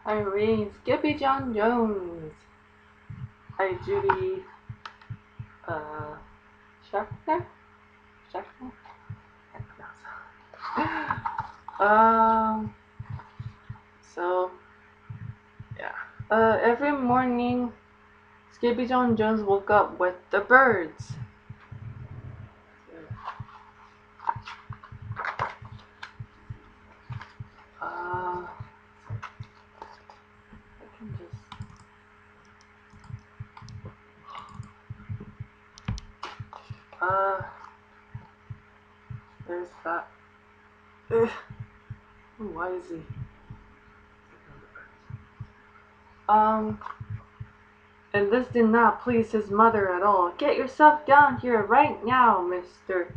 I'm reading SkippyjonJones. Hi, Judy Schachner? Schachner? Can't pronounce it. So, yeah. Every morning, SkippyjonJones woke up with the birds. I can just. There's that. Ugh. Why is he? And this did not please his mother at all. Get yourself down here right now, Mr.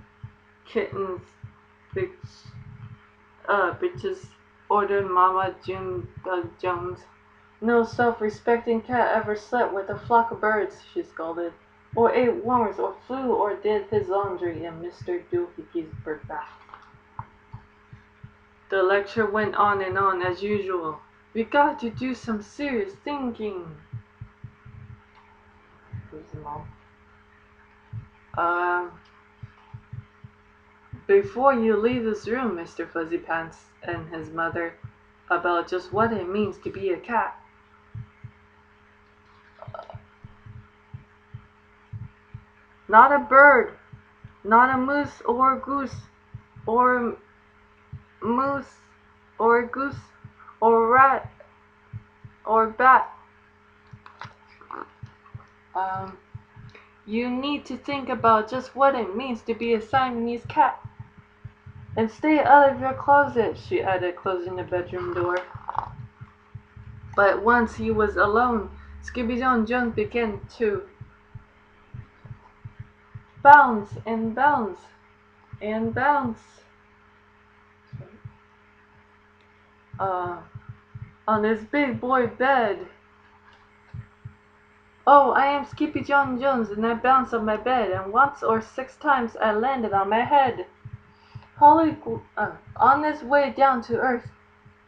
Kitten's bitches, ordered Mama Jones. No self-respecting cat ever slept with a flock of birds, she scolded, or ate worms, or flew, or did his laundry in Mr. Doohickeys bird bath. The lecture went on and on as usual. We got to do some serious thinking. Who's the mom? Before you leave this room, Mr. Fuzzy Pants and his mother, about just what it means to be a cat. Not a bird, not a moose or a goose, or moose, or a goose, or rat, or bat. You need to think about just what it means to be a Siamese cat. And stay out of your closet, she added, closing the bedroom door. But once he was alone, SkippyjonJones began to bounce and bounce and bounce. On his big boy bed. Oh, I am SkippyjonJones, and I bounced on my bed, and once or 6 times I landed on my head. On his way down to earth,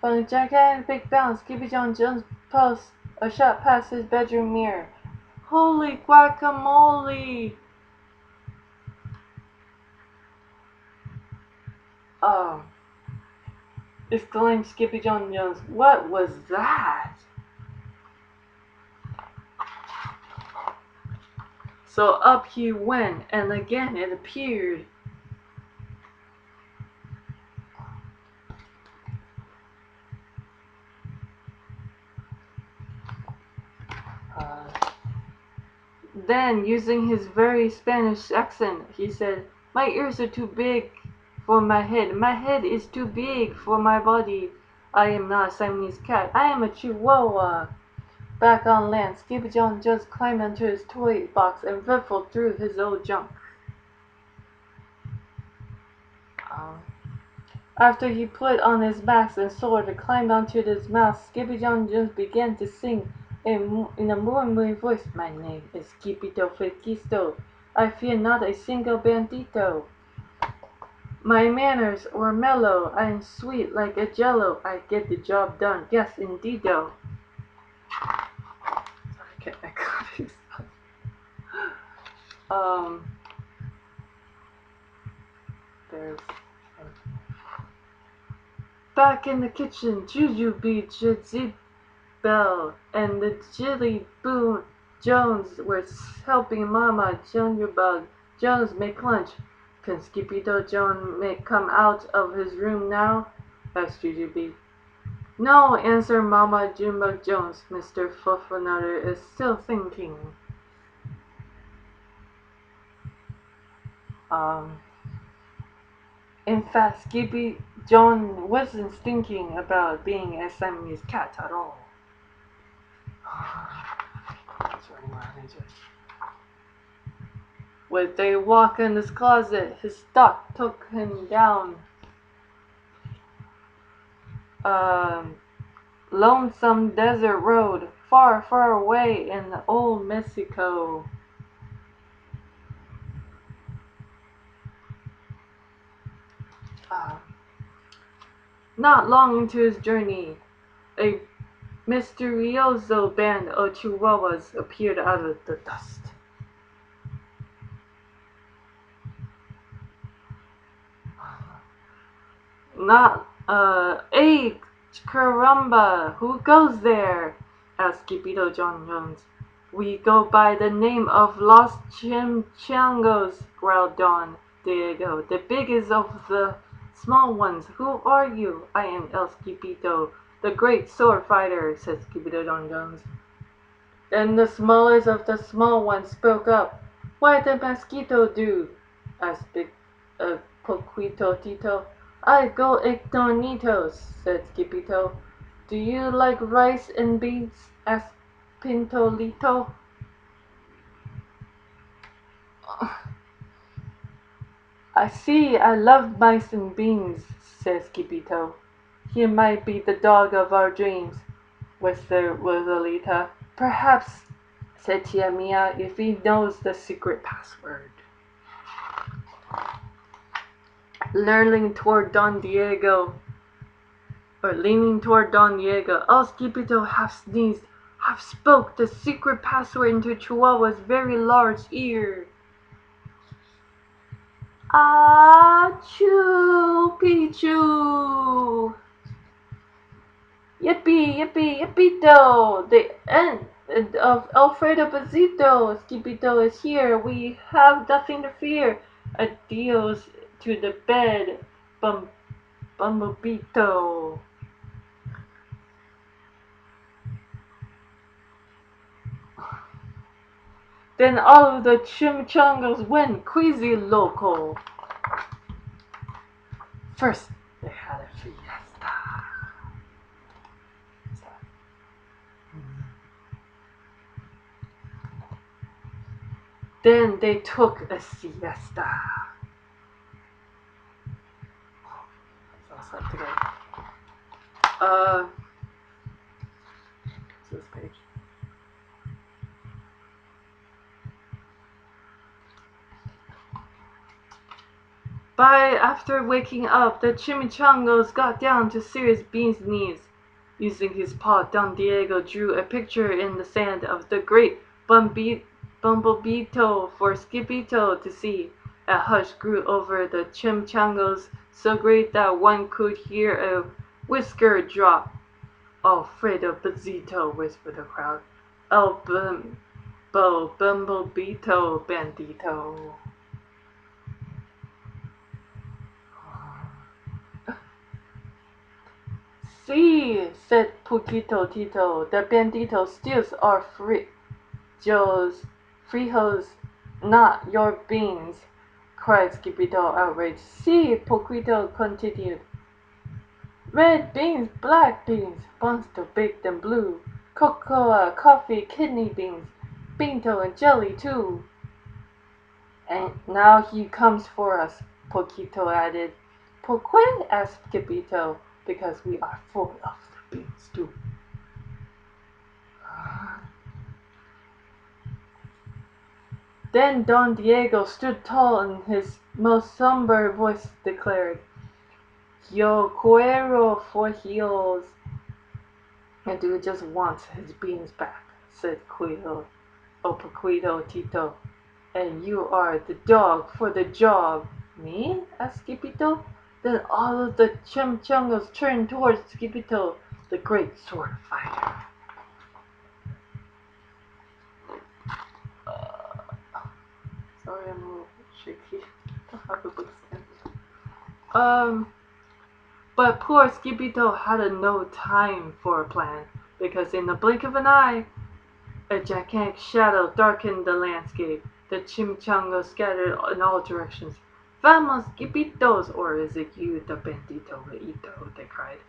from a gigantic big bounce, SkippyjonJones tossed a shot past his bedroom mirror. Holy guacamole! Oh, exclaimed SkippyjonJones. What was that? So up he went, and again it appeared. Then, using his very Spanish accent, he said, My ears are too big for my head. My head is too big for my body. I am not a Siamese cat. I am a Chihuahua. Back on land, SkippyjonJones climbed into his toy box and riffled through his old junk. After he put on his mask and sword and climbed onto his mouth, SkippyjonJones began to sing in a murmuring voice. My name is Skipito Flequisto. I fear not a single bandito. My manners are mellow. I am sweet like a jello. I get the job done. Yes, indeedo. Sorry, I got it. There's back in the kitchen, Jujubee Jezebel and the Jilly Boo Jones were helping Mama Junior Jones make lunch. Can SkippyjonJones come out of his room now? Asked Jujubee. No, answered Mama Junebug Jones. Mr. Fluffernutter is still thinking. In fact, SkippyJones wasn't thinking about being a Siamese cat at all. With a walk in his closet, his thought took him down lonesome desert road, far, far away in old Mexico. Not long into his journey, a misterioso band of chihuahuas appeared out of the dust. Hey, caramba, who goes there? Asked SkippyjonJones. We go by the name of Los Chimchangos, growled Don Diego, the biggest of the small ones. Who are you? I am El Skipito, the great sword fighter, said SkippyjonJones. Then the smallest of the small ones spoke up. What did Mosquito do? Asked Big Poquito Tito. I go ignornitos, said Skipito. Do you like rice and beans? Asked Pintolito. I see, I love mice and beans, said Skipito. He might be the dog of our dreams, whispered Rosalita. Perhaps, said Tia Mia, if he knows the secret password. Leaning toward Don Diego, El Skipito half sneezed, half spoke the secret password into Chihuahua's very large ear. Achoo, Pichu! Yippee, yippee, yippito! The end of Alfredo Bazito. Skipito is here. We have nothing to fear. Adios to the bed, Bumblebito. Then all of the chimichangas went queasy loco. First, they had a fiesta. Then they took a siesta. So together. This page. After waking up, the chimichangos got down to Sirius Bean's knees. Using his paw, Don Diego drew a picture in the sand of the great Bumblebito for Skipito to see. A hush grew over the chimchangos, so great that one could hear a whisker drop. Alfredo Bazito, whispered the crowd. El Bumblebito bandito. See, said Poquito Tito, the bandito steals our frijos, not your beans, cried Skipito outraged. See, Poquito continued. Red beans, black beans, Bonsto baked them blue, cocoa, coffee, kidney beans, pinto and jelly too. And now he comes for us, Poquito added. ¿Por qué? Asked Skipito. Because we are full of the beans too. Then Don Diego stood tall and his most somber voice declared, Yo quiero frijos. And do just want his beans back, said Poquito Tito. And you are the dog for the job. Me? Asked Skipito. Then all of the chimchangos turned towards Skipito, the great sword fighter. Sorry, I'm a little shaky. I don't have the book stand. But poor Skipito had no time for a plan, because in the blink of an eye, a gigantic shadow darkened the landscape. The chimchangos scattered in all directions. Vamos, Skipitos, or is it you, the bandito Ito? They cried.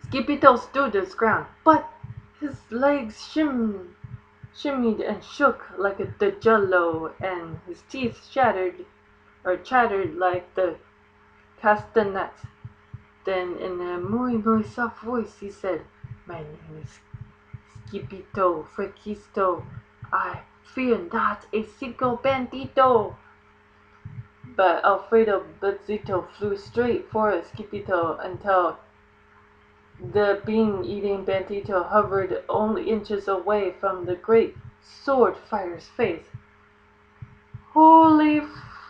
Skipito stood his ground, but his legs shimmied and shook like the jello, and his teeth chattered like the castanets. Then, in a muy soft voice, he said, My name is Skipito Frequisto. I fear not a single bandito. But Alfredo Bandito flew straight for Skippito until the bean-eating bandito hovered only inches away from the great sword fighter's face. "Holy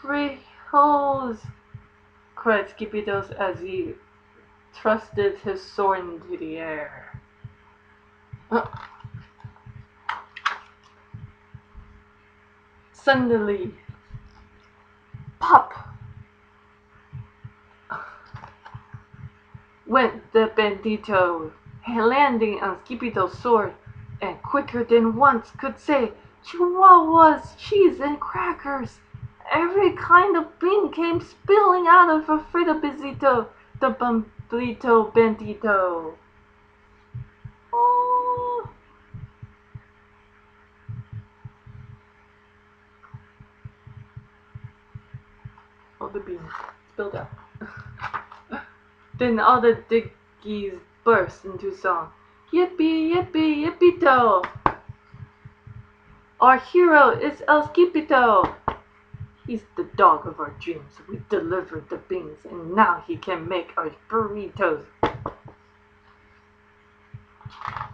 frijoles!" cried Skippito as he thrusted his sword into the air. Suddenly, pop! Went the bandito, landing on Skippito's sword, and quicker than once could say, "Chihuahuas, cheese, and crackers!" Every kind of bean came spilling out of Alfredo Bandito, the Bandito Bandito. Oh. All the beans spilled out. Then all the diggies burst into song. Yippee, yippee, yippee-to! Our hero is El Skippito! He's the dog of our dreams. We delivered the beans, and now he can make our burritos.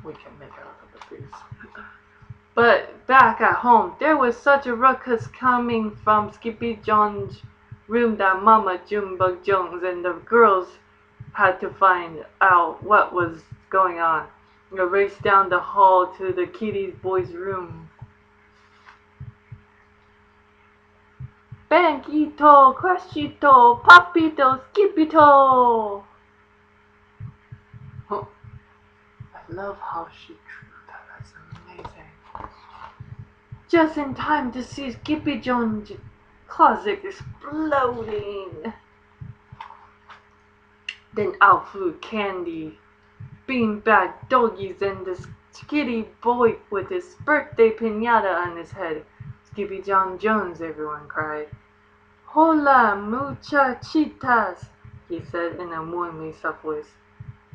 We can make our other beans. But back at home, there was such a ruckus coming from SkippyJones' room that Mama Junebug Jones and the girls had to find out what was going on. They raced down the hall to the kitty boy's room. Bandito, Crashito, Papito, Skippito! Oh, I love how she drew that. That's amazing. Just in time to see SkippyJones' closet exploding. Then out flew Candy, beanbag doggies, and the kitty boy with his birthday piñata on his head. "SkippyjonJones," everyone cried. "Hola, muchachitas," he said in a warmly soft voice.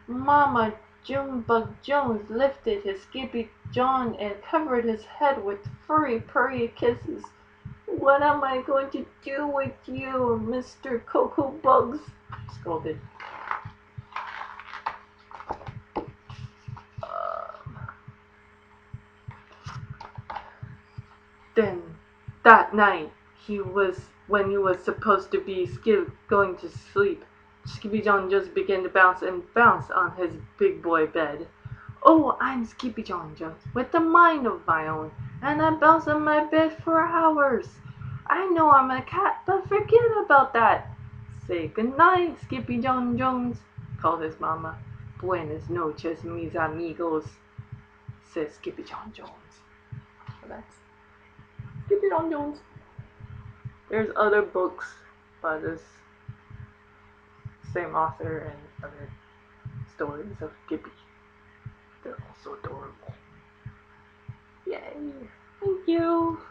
Mama Junebug Jones lifted his Skippy John and covered his head with furry purry kisses. "What am I going to do with you, Mr. Cocoa Bugs?" scolded. Then that night, when he was supposed to be going to sleep, SkippyJones just began to bounce and bounce on his big boy bed. "Oh, I'm SkippyjonJones, with a mind of my own, and I bounce on my bed for hours. I know I'm a cat, but forget about that. Say goodnight, SkippyjonJones," called his mama. "Buenas noches, mis amigos," said SkippyjonJones. So that's SkippyjonJones. There's other books by this same author and other stories of Skippy. They're also adorable. Yay! Thank you!